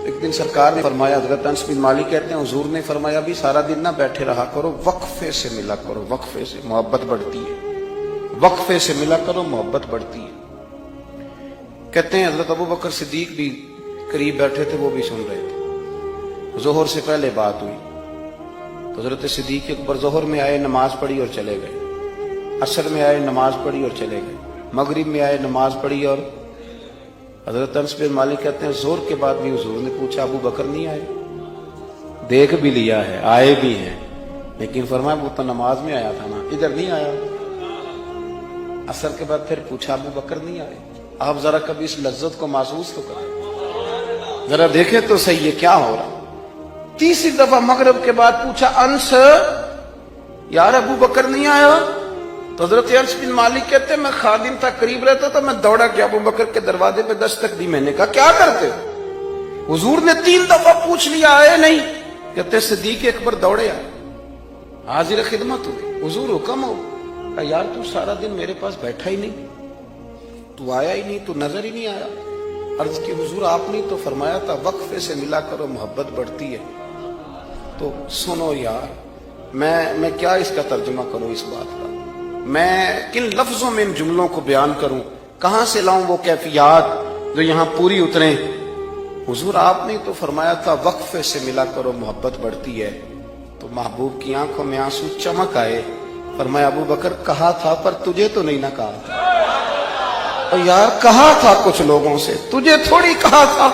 ایک دن سرکار نے فرمایا, حضرت انس بن مالک کہتے ہیں حضور نے فرمایا بھی سارا دن نہ بیٹھے رہا کرو, وقفے سے ملا کرو, وقفے سے محبت بڑھتی ہے, وقفے سے ملا کرو محبت بڑھتی ہے. کہتے ہیں حضرت ابو بکر صدیق بھی قریب بیٹھے تھے, وہ بھی سن رہے تھے. ظہر سے پہلے بات ہوئی تو حضرت صدیق اکبر ظہر میں آئے, نماز پڑھی اور چلے گئے. عصر میں آئے, نماز پڑھی اور چلے گئے. مغرب میں آئے, نماز پڑھی اور حضرت انس بن مالک کہتے ہیں ظہر کے بعد بھی حضور نے پوچھا ابو بکر نہیں آئے؟ دیکھ بھی لیا ہے, آئے بھی ہیں, لیکن فرمایا وہ تو نماز میں آیا تھا نا, ادھر نہیں آیا. عصر کے بعد پھر پوچھا ابو بکر نہیں آئے. آپ ذرا کبھی اس لذت کو محسوس تو کریں, ذرا دیکھیں تو صحیح ہے کیا ہو رہا. تیسری دفعہ مغرب کے بعد پوچھا انس یار ابو بکر نہیں آیا؟ تو حضرت انس بن مالک کہتے ہیں میں خادم تھا, قریب رہتا تھا, میں دوڑا کہ ابو بکر کے دروازے پہ دستک دی. میں نے کہا کیا کرتے ہو؟ حضور نے 3 دفعہ پوچھ لیا, آئے نہیں. کہتے صدیق اکبر دوڑے آئے, حاضر خدمت ہوئے. حضور حکم ہو. کہا یار تو سارا دن میرے پاس بیٹھا ہی نہیں, تو آیا ہی نہیں, تو نظر ہی نہیں آیا. عرض کی حضور آپ نے تو فرمایا تھا وقفے سے ملا کرو محبت بڑھتی ہے. تو سنو یار, میں کیا اس کا ترجمہ کروں اس بات کا, میں کن لفظوں میں ان جملوں کو بیان کروں, کہاں سے لاؤں وہ کیفیات جو یہاں پوری اتریں. حضور آپ نے تو فرمایا تھا وقفے سے ملا کرو محبت بڑھتی ہے. تو محبوب کی آنکھوں میں آنسو چمک آئے. فرمایا ابو بکر کہا تھا پر تجھے تو نہیں نہ کہا تھا. اور یار کہا تھا کچھ لوگوں سے, تجھے تھوڑی کہا تھا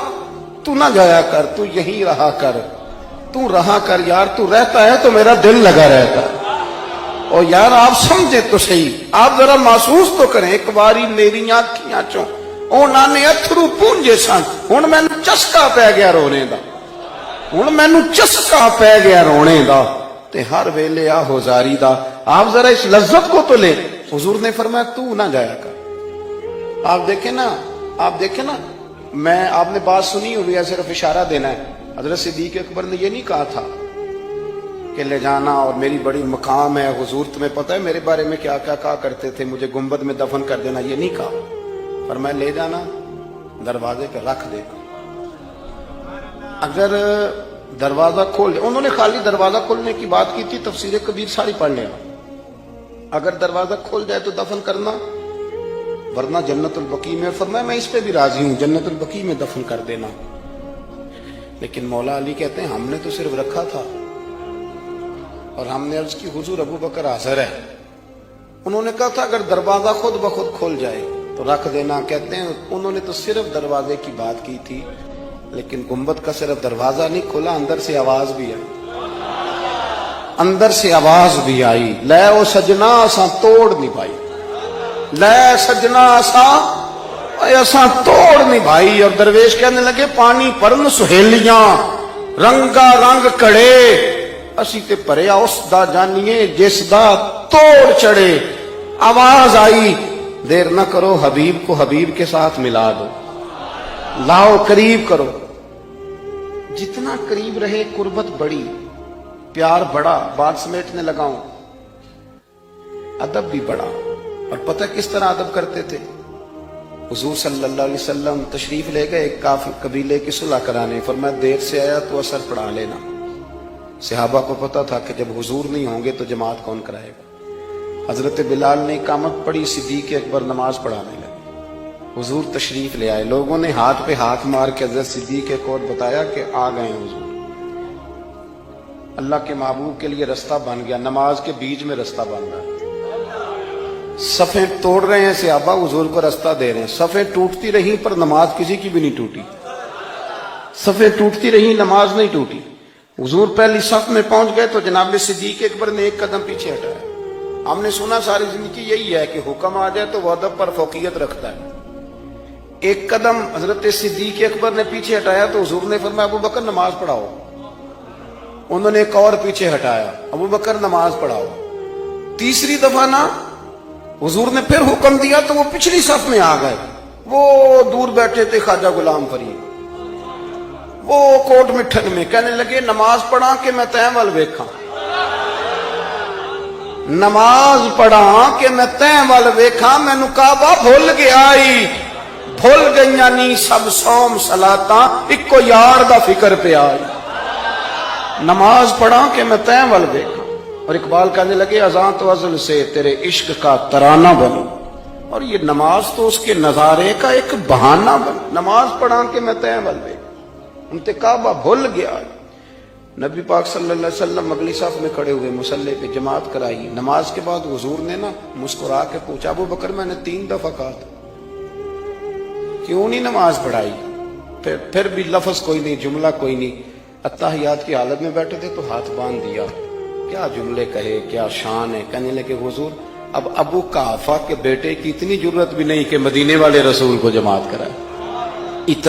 تو نہ جایا کر, تو یہی رہا کر, تو رہا کر. یار تو رہتا ہے تو میرا دل لگا رہتا ہے. اور یار آپ سمجھے تو صحیح, آپ ذرا محسوس تو کریں. ایک باری میری آنکھیاں چوں اونا نے اتھرو پونجے سن, ہن مینوں چسکا پی گیا رونے دا, ہن مینوں چسکا پی گیا رونے دا, تے ہر ویلے آ ہوزاری دا. آپ ذرا اس لذت کو تو لیں. حضور نے فرمایا تو نہ جایا کر. آپ دیکھیں نا, میں آپ نے بات سنی ہوئی ہے, صرف اشارہ دینا ہے. حضرت صدیق اکبر نے یہ نہیں کہا تھا کہ لے جانا اور میری بڑی مقام ہے, حضور تمہیں پتہ ہے میرے بارے میں کیا کیا کہا کرتے تھے, مجھے گنبد میں دفن کر دینا, یہ نہیں کہا. فرمایا لے جانا, دروازے پہ رکھ دے. اگر دروازہ کھول دے, انہوں نے خالی دروازہ کھولنے کی بات کی تھی, تفسیر کبیر ساری پڑھ لینا. اگر دروازہ کھول جائے تو دفن کرنا, ورنہ جنت البقیع میں. فرمایا میں اس پہ بھی راضی ہوں, جنت البقیع میں دفن کر دینا. لیکن مولا علی کہتے ہیں ہم نے تو صرف رکھا تھا, اور ہم نے عرض کی حضور ابو بکر حاضر ہے. انہوں نے کہا تھا اگر دروازہ خود بخود کھل جائے تو رکھ دینا. کہتے ہیں انہوں نے تو صرف دروازے کی بات کی تھی, لیکن گنبد کا صرف دروازہ نہیں کھلا, اندر سے آواز بھی آئی, اندر سے آواز بھی آئی, لے او سجنا اساں توڑ نہیں پائی, لے سجنا اساں توڑ نہیں بھائی. اور درویش کہنے لگے پانی پرن سہیلیاں رنگا رنگ کڑے, اسی تے پریا اس دا جانیے جس دا توڑ چڑھے. آواز آئی دیر نہ کرو, حبیب کو حبیب کے ساتھ ملا دو, لاؤ قریب کرو. جتنا قریب رہے قربت بڑی, پیار بڑا. بات سمیٹنے لگاؤں, ادب بھی بڑا. اور پتہ کس طرح ادب کرتے تھے؟ حضور صلی اللہ علیہ وسلم تشریف لے گئے ایک کافر قبیلے کی صلح کرانے. فرمایا دیر سے آیا تو اثر پڑھا لینا. صحابہ کو پتا تھا کہ جب حضور نہیں ہوں گے تو جماعت کون کرائے گا. حضرت بلال نے اقامت پڑھی, صدیق اکبر نماز پڑھانے لگے. حضور تشریف لے آئے, لوگوں نے ہاتھ پہ ہاتھ مار کے حضرت صدیق کو بتایا کہ آ گئے ہیں حضور. اللہ کے محبوب کے لیے رستہ بن گیا, نماز کے بیچ میں رستہ بن رہا ہے. صفیں توڑ رہے ہیں صحابہ, حضور کو رستہ دے رہے ہیں. صفیں ٹوٹتی رہیں پر نماز کسی کی بھی نہیں ٹوٹی. صفیں ٹوٹتی رہیں, نماز نہیں ٹوٹی. حضور پہلی صف میں پہنچ گئے تو جناب صدیق اکبر نے ایک قدم پیچھے ہٹایا. ہم نے سنا ساری زندگی یہی ہے کہ حکم آ جائے تو وہ ادب پر فوقیت رکھتا ہے. ایک قدم حضرت صدیق اکبر نے پیچھے ہٹایا تو حضور نے فرمایا ابو بکر نماز پڑھاؤ. انہوں نے ایک اور پیچھے ہٹایا, ابو بکر نماز پڑھاؤ. تیسری دفعہ نا حضور نے پھر حکم دیا تو وہ پچھلی صف میں آ گئے. وہ دور بیٹھے تھے خواجہ غلام فرید, وہ کوٹ مٹھن میں, کہنے لگے نماز پڑھا کہ میں تیں ول ویکھاں, نماز پڑھا کہ میں تیں ول ویکھاں, مینوں کعبہ بھول گیا. بھول گئیاں نی سب سوم صلاتاں اکو یار دا فکر پہ آئی نماز پڑھا کہ میں تیں ول دیکھا اور اقبال کہنے لگے اذان تو ازل سے تیرے عشق کا ترانہ بنو اور یہ نماز تو اس کے نظارے کا ایک بہانہ بن نماز پڑھا کہ میں تیں ول دیکھا انتقابہ بھول گیا نبی پاک صلی اللہ علیہ وسلم اگلی صف میں کھڑے ہوئے مصلی پہ جماعت کرائی نماز کے بعد حضور نے نا مسکرا کے پوچھا ابو بکر میں نے 3 دفعہ کہا تھا کیوں نہیں نماز پڑھائی پھر بھی لفظ کوئی نہیں جملہ کوئی نہیں اتحیات کی حالت میں بیٹھے تھے تو ہاتھ باندھ دیا کیا جملے کہے کیا شان ہے کہنے لگے حضور اب ابو قحافہ کے بیٹے کی اتنی جرت بھی نہیں کہ مدینے والے رسول کو جماعت کرائے اتنا